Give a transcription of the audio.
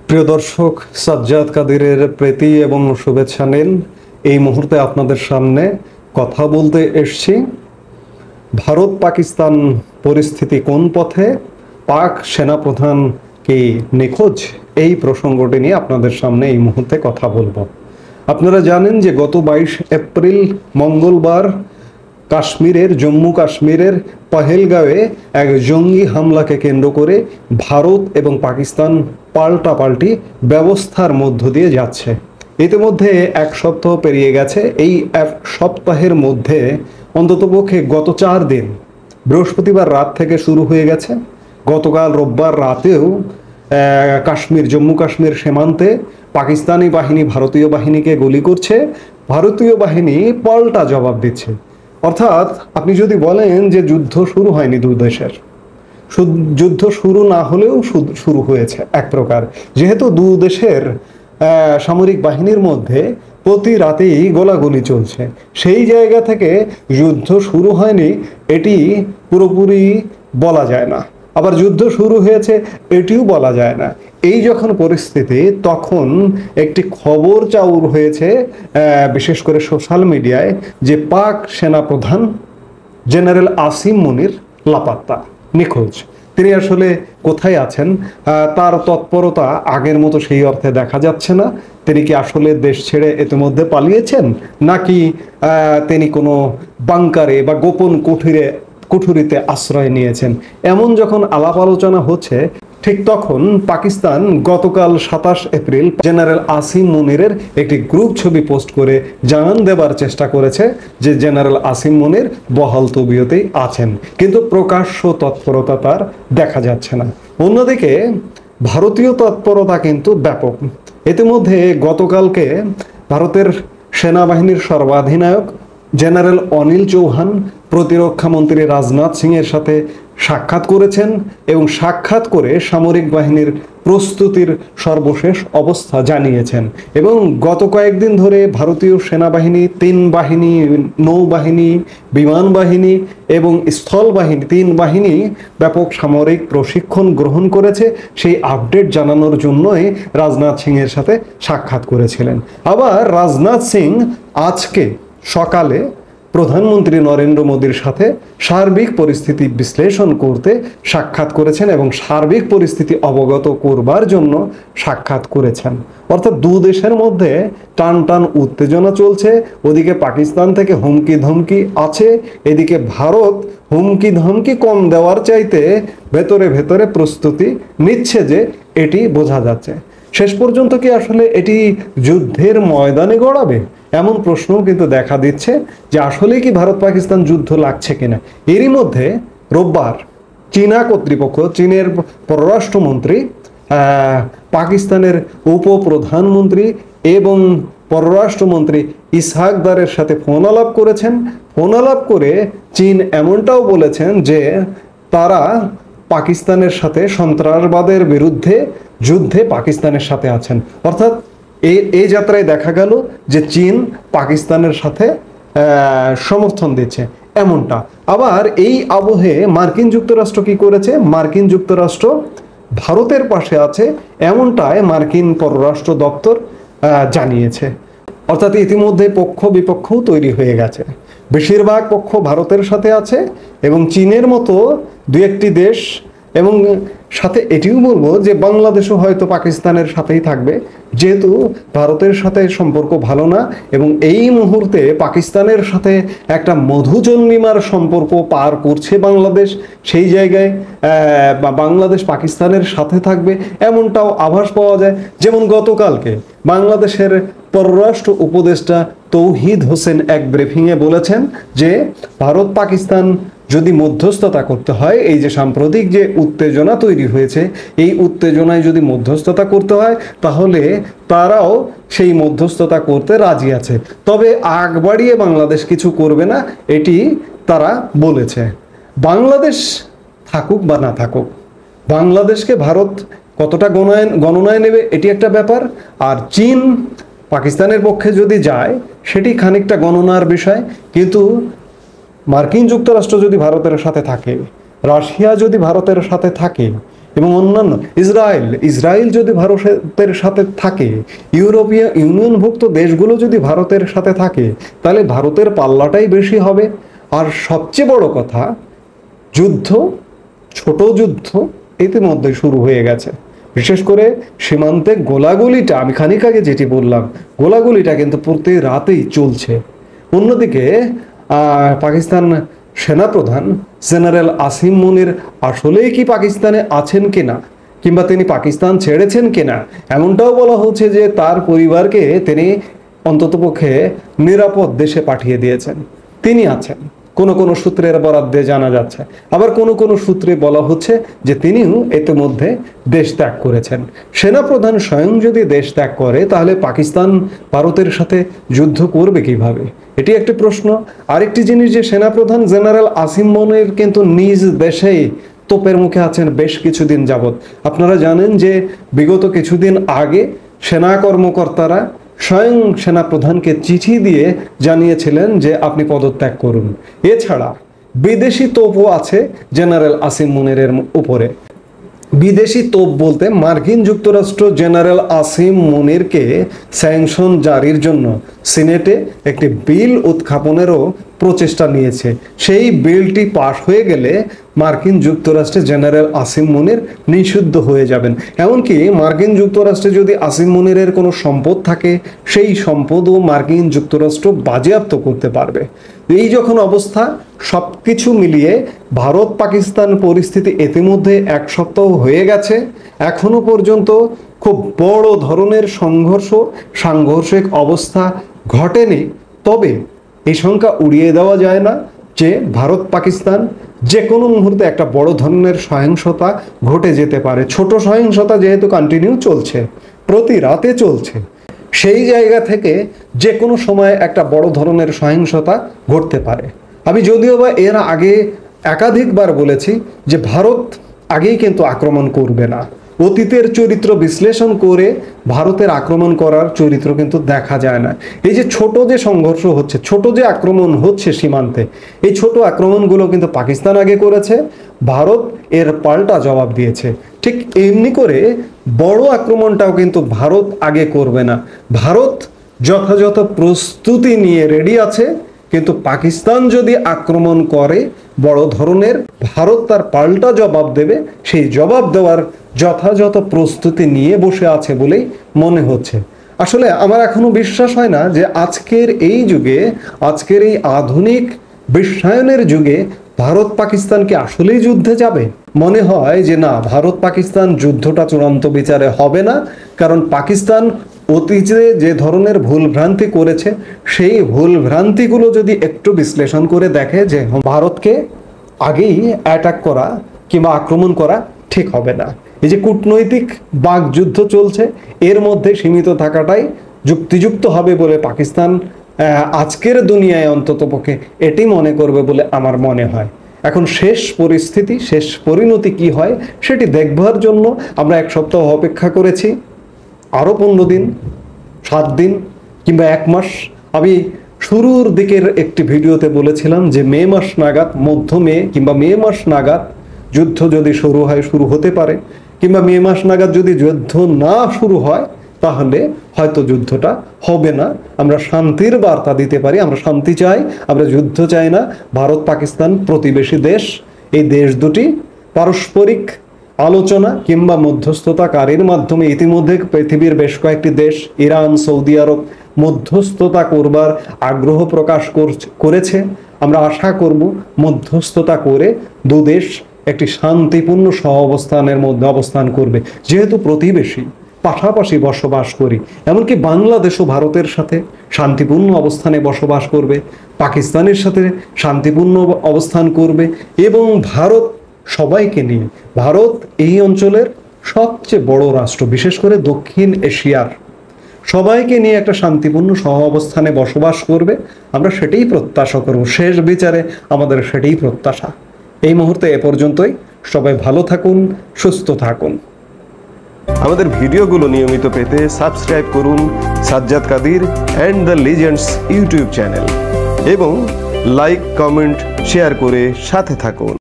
প্রিয় দর্শক, সাজ্জাদ কাদিরের প্রীতি এবং শুভেচ্ছা নিন। এই মুহূর্তে আপনাদের সামনে কথা বলতে এসছি ভারত পাকিস্তান পরিস্থিতি কোন পথে, পাক সেনাপ্রধান কি নিখোঁজ, এই প্রসঙ্গটি নিয়ে আপনাদের সামনে এই মুহূর্তে কথা বলবো। আপনারা জানেন যে গত 22 এপ্রিল মঙ্গলবার জম্মু কাশ্মীরের পহেলগাঁওয়ে এক জঙ্গি হামলাকে কেন্দ্র করে ভারত এবং পাকিস্তান পাল্টাপাল্টি ব্যবস্থার মধ্য দিয়ে যাচ্ছে। ইতিমধ্যে এক সপ্তাহ পেরিয়ে গেছে। এই এক সপ্তাহের মধ্যে অন্ততপক্ষে গত 4 দিন, বৃহস্পতিবার রাত থেকে শুরু হয়ে গেছে, গতকাল রোববার রাতেও জম্মু কাশ্মীর সীমান্তে পাকিস্তানি বাহিনী ভারতীয় বাহিনীকে গুলি করছে, ভারতীয় বাহিনী পাল্টা জবাব দিচ্ছে। অর্থাৎ আপনি যদি বলেন যে যুদ্ধ শুরু হয়নি দুই দেশের, যুদ্ধ শুরু না হলেও শুরু হয়েছে এক প্রকার, যেহেতু দুই দেশের সামরিক বাহিনীর মধ্যে প্রতি রাতেই গোলাগুলি চলছে। সেই জায়গা থেকে যুদ্ধ শুরু হয়নি এটি পুরোপুরি বলা যায় না, আবার যুদ্ধ শুরু হয়েছে এটিও বলা যায় না। এই যখন পরিস্থিতি, তখন একটি খবর চাউর হয়েছে বিশেষ করে সোশ্যাল মিডিয়ায়, যে পাক সেনাপ্রধান জেনারেল আসিম মুনির লাপাত্তা, নিখোঁজ। তিনি আসলে কোথায় আছেন, তার তৎপরতা আগের মতো সেই অর্থে দেখা যাচ্ছে না। তিনি কি আসলে দেশ ছেড়ে ইতিমধ্যে পালিয়েছেন, নাকি তিনি কোনো বাংকারে বা গোপন কুঠুরিতে আশ্রয় নিয়েছেন, এমন যখন আলাপ আলোচনা হচ্ছে, ঠিক তখন পাকিস্তান গতকাল 27 এপ্রিল জেনারেল আসিম মুনিরের একটি গ্রুপ ছবি পোস্ট করে জানান দেবার চেষ্টা করেছে যে জেনারেল আসিম মুনির বহাল তবিয়তেই আছেন, কিন্তু প্রকাশ্য তৎপরতা তার দেখা যাচ্ছে না। অন্যদিকে ভারতীয় তৎপরতা কিন্তু ব্যাপক। ইতিমধ্যে গতকালকে ভারতের সেনাবাহিনীর সর্বাধিনায়ক জেনারেল অনিল চৌহান প্রতিরক্ষা মন্ত্রী রাজনাথ সিং এর সাথে সাক্ষাৎ করেছেন এবং সাক্ষাৎ করে সামরিক বাহিনীর প্রস্তুতির সর্বশেষ অবস্থা জানিয়েছেন। এবং গত কয়েকদিন ধরে ভারতীয় সেনাবাহিনী 3 বাহিনী, নৌবাহিনী, বিমান বাহিনী এবং স্থল বাহিনী, 3 বাহিনী ব্যাপক সামরিক প্রশিক্ষণ গ্রহণ করেছে। সেই আপডেট জানানোর জন্যই রাজনাথ সিং এর সাথে সাক্ষাৎ করেছিলেন। আবার রাজনাথ সিং আজকে সকালে প্রধানমন্ত্রী নরেন্দ্র মোদীর সাথে সার্বিক পরিস্থিতি বিশ্লেষণ করতে সাক্ষাৎ করেছেন এবং সার্বিক পরিস্থিতি অবগত করবার জন্য সাক্ষাৎ করেছেন। অর্থাৎ দুই দেশের মধ্যে টান টান উত্তেজনা চলছে। ওদিকে পাকিস্তান থেকে হুমকি ধমকি আছে, এদিকে ভারত হুমকি ধমকি কম দেওয়ার চাইতে ভেতরে ভেতরে প্রস্তুতি নিচ্ছে, যে এটি বোঝা যাচ্ছে। শেষ পর্যন্ত কি আসলে এটি যুদ্ধের ময়দানে গড়াবে, এমন প্রশ্নও কিন্তু দেখা দিচ্ছে যে আসলে কি ভারত পাকিস্তান যুদ্ধ লাগছে কিনা। এরই মধ্যে রোববার চীনা কর্তৃপক্ষ, চীনের পররাষ্ট্রমন্ত্রী পাকিস্তানের উপপ্রধানমন্ত্রী এবং পররাষ্ট্রমন্ত্রী ইসহাক দারের সাথে ফোন আলাপ করেছেন। ফোন আলাপ করে চীন এমনটাও বলেছেন যে তারা পাকিস্তানের সাথে সন্ত্রাসবাদের বিরুদ্ধে যুদ্ধে পাকিস্তানের সাথে আছেন। অর্থাৎ এই যাত্রায় দেখা গেল যে চীন পাকিস্তানের সাথে সমর্থন দিচ্ছে এমনটা। আবার এই আবহে মার্কিন যুক্তরাষ্ট্র কি করেছে, মার্কিন যুক্তরাষ্ট্র ভারতের পাশে আছে এমনটায় মার্কিন পররাষ্ট্র দপ্তর জানিয়েছে। অর্থাৎ ইতিমধ্যে পক্ষ বিপক্ষও তৈরি হয়ে গেছে। বেশিরভাগ পক্ষ ভারতের সাথে আছে এবং চীনের মতো 2-1টি দেশ, এবং সাথে এটিও বলবো যে বাংলাদেশও হয়তো পাকিস্তানের সাথেই থাকবে, যেহেতু ভারতের সাথে সম্পর্ক ভালো না এবং এই মুহূর্তে পাকিস্তানের সাথে একটা মধুচন্দ্রিমার সম্পর্ক পার করছে বাংলাদেশ। সেই জায়গায় বাংলাদেশ পাকিস্তানের সাথে থাকবে এমনটাও আভাস পাওয়া যায়। যেমন গতকালকে বাংলাদেশের পররাষ্ট্র উপদেষ্টা তৌহিদ হোসেন এক ব্রিফিংয়ে বলেছেন যে ভারত পাকিস্তান যদি মধ্যস্থতা করতে হয়, এই যে সাম্প্রতিক যে উত্তেজনা তৈরি হয়েছে, এই উত্তেজনায় যদি মধ্যস্থতা করতে হয় তাহলে তারাও সেই মধ্যস্থতা করতে রাজি আছে, তবে আগ বাড়িয়ে বাংলাদেশ কিছু করবে না, এটি তারা বলেছে। বাংলাদেশ থাকুক বা না থাকুক, বাংলাদেশকে ভারত কতটা গণনায় নেবে এটি একটা ব্যাপার। আর চীন পাকিস্তানের পক্ষে যদি যায় সেটি খানিকটা গণনার বিষয়। কিন্তু মার্কিন যুক্তরাষ্ট্র যদি ভারতের সাথে থাকে, রাশিয়া যদি ভারতের সাথে থাকে এবং অন্যান্য ইসরায়েল যদি ভারতের সাথে থাকে, ইউরোপীয় ইউনিয়নভুক্ত দেশগুলো যদি ভারতের সাথে থাকে, তাহলে ভারতের পাল্লাটাই বেশি হবে। আর সবচেয়ে বড় কথা, যুদ্ধ, ছোট যুদ্ধ ইতিমধ্যে শুরু হয়ে গেছে। বিশেষ করে সীমান্তে গোলাগুলিটা, আমি খানিক আগে যেটি বললাম, গোলাগুলিটা কিন্তু প্রতি রাতেই চলছে। অন্যদিকে পাকিস্তান সেনাপ্রধান জেনারেল আসিম মুনির আসলেই কি পাকিস্তানে আছেন কিনা, কিংবা তিনি পাকিস্তান ছেড়েছেন কিনা, এমনটাও বলা হচ্ছে যে তার পরিবারকে তিনি অন্ততপক্ষে নিরাপদ দেশে পাঠিয়ে দিয়েছেন, তিনি আছেন। কোনো কোনো সূত্রের বরাদ্দে জানা যাচ্ছে, আবার কোনো কোনো সূত্রে বলা হচ্ছে যে তিনিও ইতিমধ্যে দেশ ত্যাগ করেছেন। সেনাপ্রধান স্বয়ং যদি দেশ ত্যাগ করে, তাহলে পাকিস্তান ভারতের সাথে যুদ্ধ করবে কিভাবে? এটি একটি প্রশ্ন। আরেকটি জিনিস, যে সেনাপ্রধান জেনারেল আসিম মুনির কিন্তু নিজ দেশেই তোপের মুখে আছেন বেশ কিছুদিন যাবৎ। আপনারা জানেন যে বিগত কিছুদিন আগে সেনা কর্মকর্তারা স্বয়ং সেনাপ্রধানকে চিঠি দিয়ে জানিয়েছিলেন যে আপনি পদত্যাগ করুন। এছাড়া বিদেশি তোপও আছে জেনারেল আসিম মুনিরের উপরে। বিদেশি তোপ বলতে মার্কিন যুক্তরাষ্ট্র জেনারেল আসিম মুনিরকে স্যাংশন জারির জন্য সিনেটে একটি বিল উত্থাপনেরও প্রচেষ্টা নিয়েছে। সেই বিলটি পাশ হয়ে গেলে মার্কিন যুক্তরাষ্ট্রে জেনারেল আসিম মুনির নিষিদ্ধ হয়ে যাবেন। এমনকি মার্কিন যুক্তরাষ্ট্রে যদি আসিম মুনিরের কোনো সম্পদ থাকে, সেই সম্পদও মার্কিন যুক্তরাষ্ট্র বাজেয়াপ্ত করতে পারবে। এই যখন অবস্থা, সব কিছু মিলিয়ে ভারত পাকিস্তান পরিস্থিতি ইতিমধ্যে এক সপ্তাহ হয়ে গেছে, এখনো পর্যন্ত খুব বড় ধরনের সাংঘর্ষিক অবস্থা ঘটেনি। তবে এই সংখ্যা উড়িয়ে দেওয়া যায় না যে ভারত পাকিস্তান যে কোনো মুহূর্তে একটা বড় ধরনের সহিংসতা ঘটে যেতে পারে। ছোট সহিংসতা যেহেতু কন্টিনিউ চলছে, প্রতি রাতে চলছে, সেই জায়গা থেকে যে কোনো সময় একটা বড় ধরনের সহিংসতা ঘটতে পারে। আমি যদিও বা এর আগে একাধিকবার বলেছি যে ভারত আগেই কিন্তু আক্রমণ করবে না। অতীতের চরিত্র বিশ্লেষণ করে ভারতের আক্রমণ করার চরিত্র কিন্তু দেখা যায় না। এই যে ছোট যে সংঘর্ষ হচ্ছে, ছোট যে আক্রমণ হচ্ছে সীমান্তে, এই ছোট আক্রমণগুলো কিন্তু পাকিস্তান আগে করেছে, ভারত এর পাল্টা জবাব দিয়েছে। ঠিক এমনি করে বড় আক্রমণটাও কিন্তু ভারত আগে করবে না। ভারত যথাযথ প্রস্তুতি নিয়ে রেডি আছে, কিন্তু পাকিস্তান যদি আক্রমণ করে বড় ধরনের, ভারত তার পাল্টা জবাব দেবে। সেই জবাব দেওয়ার যথাযথ প্রস্তুতি নিয়ে বসে আছে বলেই মনে হচ্ছে। আসলে আমার এখনো বিশ্বাস হয় না যে আজকের এই যুগে, আজকের এই আধুনিক বিশ্বায়নের যুগে ভারত পাকিস্তানকে আসলেই যুদ্ধে যাবে। মনে হয় যে না, ভারত পাকিস্তান যুদ্ধটা চূড়ান্ত বিচারে হবে না, কারণ পাকিস্তান অতীতে যে ধরনের ভুলভ্রান্তি করেছে, সেই ভুলভ্রান্তিগুলো যদি একটু বিশ্লেষণ করে দেখে যে ভারতকে আগেই অ্যাটাক করা কিংবা আক্রমণ করা ঠিক হবে না। এই যে কূটনৈতিক বাকযুদ্ধ চলছে, এর মধ্যে সীমিত থাকাটাই যুক্তিযুক্ত হবে বলে পাকিস্তান আজকের দুনিয়ায় অন্ততপক্ষে এটি মনে করবে বলে আমার মনে হয়। এখন শেষ পরিস্থিতি, শেষ পরিণতি কি হয় সেটি দেখবার জন্য আমরা এক সপ্তাহ অপেক্ষা করেছি। আরও 15 দিন, 7 দিন কিংবা 1 মাস। আমি শুরুর দিকের একটি ভিডিওতে বলেছিলাম যে মে মাস নাগাদ, মধ্য মে কিংবা মে মাস নাগাদ যুদ্ধ যদি শুরু হয়, শুরু হতে পারে, কিংবা মে মাস নাগাদ যদি যুদ্ধ না শুরু হয়, তাহলে হয়তো যুদ্ধটা হবে না। আমরা শান্তির বার্তা দিতে পারি, আমরা শান্তি চাই, আমরা যুদ্ধ চাই না। ভারত পাকিস্তান প্রতিবেশী দেশ, এই দেশ দুটি পারস্পরিক আলোচনা কিংবা মধ্যস্থতাকারীর মাধ্যমে ইতিমধ্যে পৃথিবীর বেশ কয়েকটি দেশ, ইরান, সৌদি আরব মধ্যস্থতা করবার আগ্রহ প্রকাশ করেছে। আমরা আশা করব মধ্যস্থতা করে দুদেশ একটি শান্তিপূর্ণ সহাবস্থানের মধ্যে অবস্থান করবে। যেহেতু প্রতিবেশী, পাশাপাশি বসবাস করি, এমনকি বাংলাদেশও ভারতের সাথে শান্তিপূর্ণ অবস্থানে বসবাস করবে, পাকিস্তানের সাথে শান্তিপূর্ণ অবস্থান করবে, এবং ভারত সবাইকে নিয়ে, ভারত এই অঞ্চলের সবচেয়ে বড় রাষ্ট্র, বিশেষ করে দক্ষিণ এশিয়ার, সবাইকে নিয়ে একটা শান্তিপূর্ণ সহাবস্থানে বসবাস করবে। আমরা সেটাই প্রত্যাশা করব, শেষ বিচারে আমাদের সেটাই প্রত্যাশা। এই মুহূর্তে এ পর্যন্তই। সবাই ভালো থাকুন, সুস্থ থাকুন। আমাদের ভিডিওগুলো নিয়মিত পেতে সাবস্ক্রাইব করুন Sajjad Kadir and the legends YouTube channel, এবং লাইক, কমেন্ট, শেয়ার করে সাথে থাকুন।